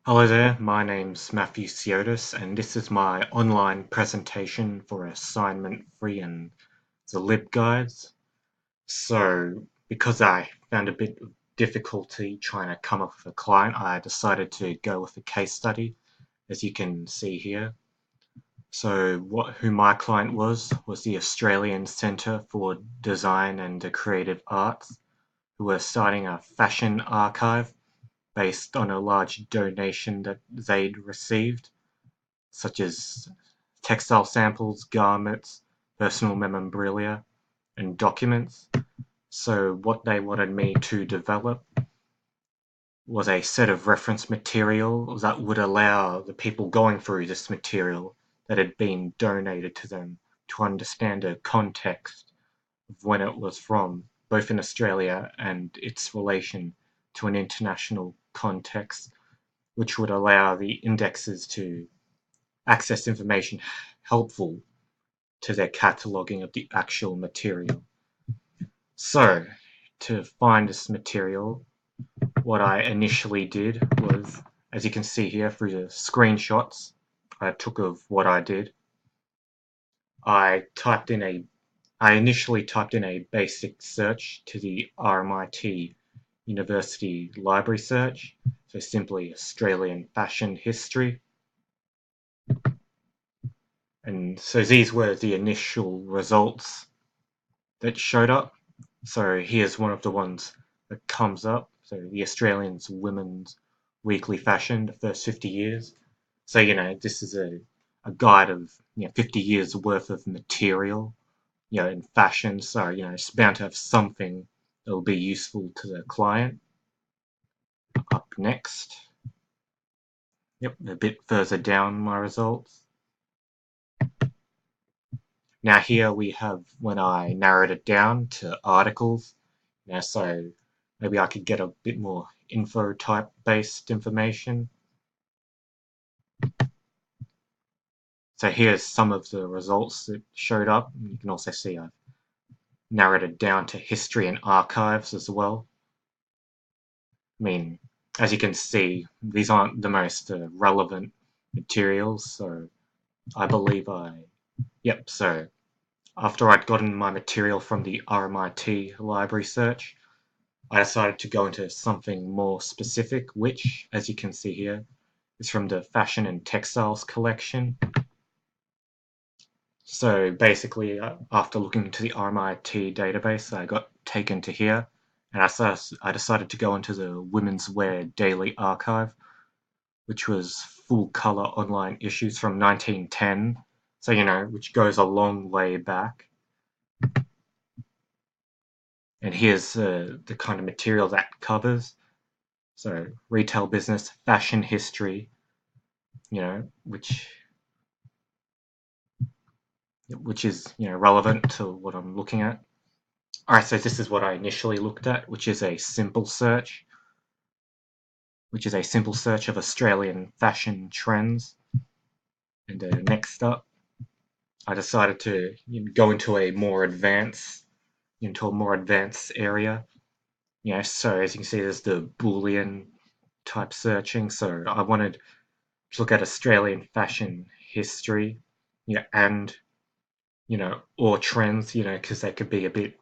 Hello there, my name's Matthew Siotis, and this is my online presentation for assignment 3 in the LibGuides. So, because I found a bit of difficulty trying to come up with a client, I decided to go with a case study, as you can see here. So, who my client was the Australian Centre for Design and Creative Arts, who were starting a fashion archive based on a large donation that they'd received, such as textile samples, garments, personal memorabilia, and documents. So, what they wanted me to develop was a set of reference material that would allow the people going through this material that had been donated to them to understand the context of when it was from, both in Australia and its relation to an international context, which would allow the indexes to access information helpful to their cataloging of the actual material. So, to find this material, what I initially did was, as you can see here through the screenshots I took of what I did, I typed in a I initially typed in a basic search to the RMIT University Library search, so simply Australian fashion history. And so these were the initial results that showed up. So here's one of the ones that comes up. So the Australian's Women's Weekly Fashion, the first 50 years. So, this is a guide of 50 years worth of material, in fashion. So, it's bound to have something that will be useful to the client. Up next. Yep, a bit further down my results. Now here we have when I narrowed it down to articles. So maybe I could get a bit more info type based information. So here's some of the results that showed up. You can also see I've narrowed it down to history and archives as well. I mean, as you can see, these aren't the most relevant materials, so I believe so after I'd gotten my material from the RMIT library search, I decided to go into something more specific, which, as you can see here, is from the Fashion and Textiles collection. So basically, after looking into the RMIT database, I got taken to here, and I decided to go into the Women's Wear Daily Archive, which was full-color online issues from 1910, so which goes a long way back. And here's the kind of material that covers. So retail business, fashion history, which is relevant to what I'm looking at. All right, so this is what I initially looked at, which is a simple search, of Australian fashion trends. And next up, I decided to go into a more advanced area. So as you can see, there's the Boolean type searching. So I wanted to look at Australian fashion history, and or trends, because they could be a bit,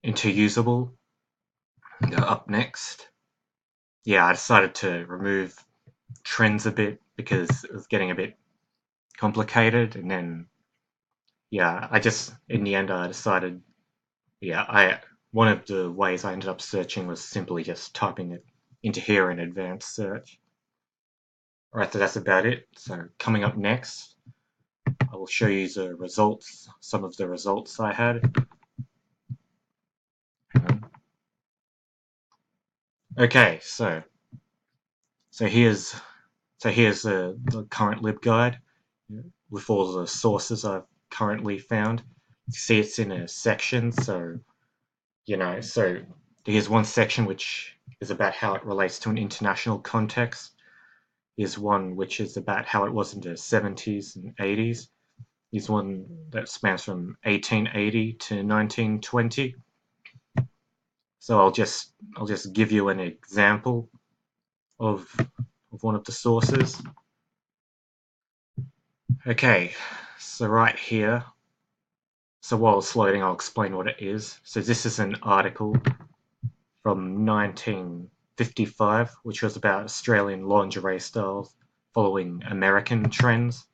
interusable. Go up next. Yeah, I decided to remove trends a bit because it was getting a bit complicated, and then in the end I decided, I one of the ways I ended up searching was simply just typing it into here in advanced search. Alright, so that's about it. So coming up next, I will show you some of the results I had. Okay, here's the current libguide with all the sources I've currently found. You see it's in a section, so here's one section which is about how it relates to an international context. Here's one which is about how it was in the 70s and 80s. Here's one that spans from 1880 to 1920. So I'll just give you an example. of one of the sources. Okay, so right here, so while it's loading, I'll explain what it is. So this is an article from 1955, which was about Australian lingerie styles following American trends,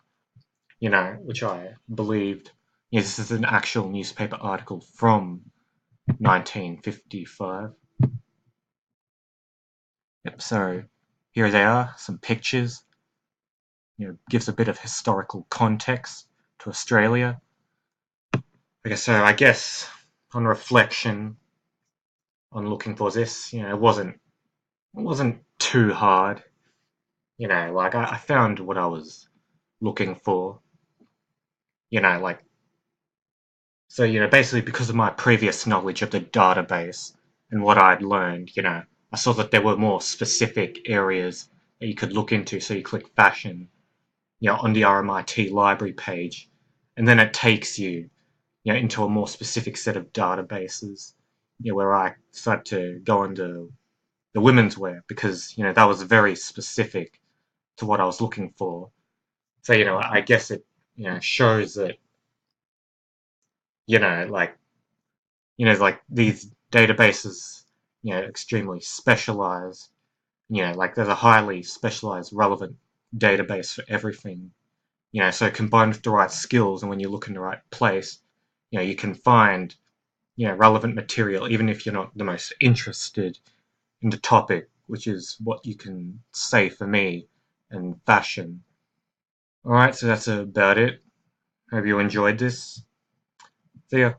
which I believed, this is an actual newspaper article from 1955. Yep, so here they are, some pictures, gives a bit of historical context to Australia. Okay, so I guess on reflection, on looking for this, it wasn't too hard. Like I found what I was looking for. Like so. Basically because of my previous knowledge of the database and what I'd learned, I saw that there were more specific areas that you could look into. So you click fashion, on the RMIT library page, and then it takes you, into a more specific set of databases, where I started to go into the women's wear because, that was very specific to what I was looking for. So, I guess it, shows that, like, like these databases, extremely specialized, like there's a highly specialized relevant database for everything. So combined with the right skills and when you look in the right place, you can find, relevant material even if you're not the most interested in the topic, which is what you can say for me and fashion. Alright, so that's about it. Hope you enjoyed this. See ya.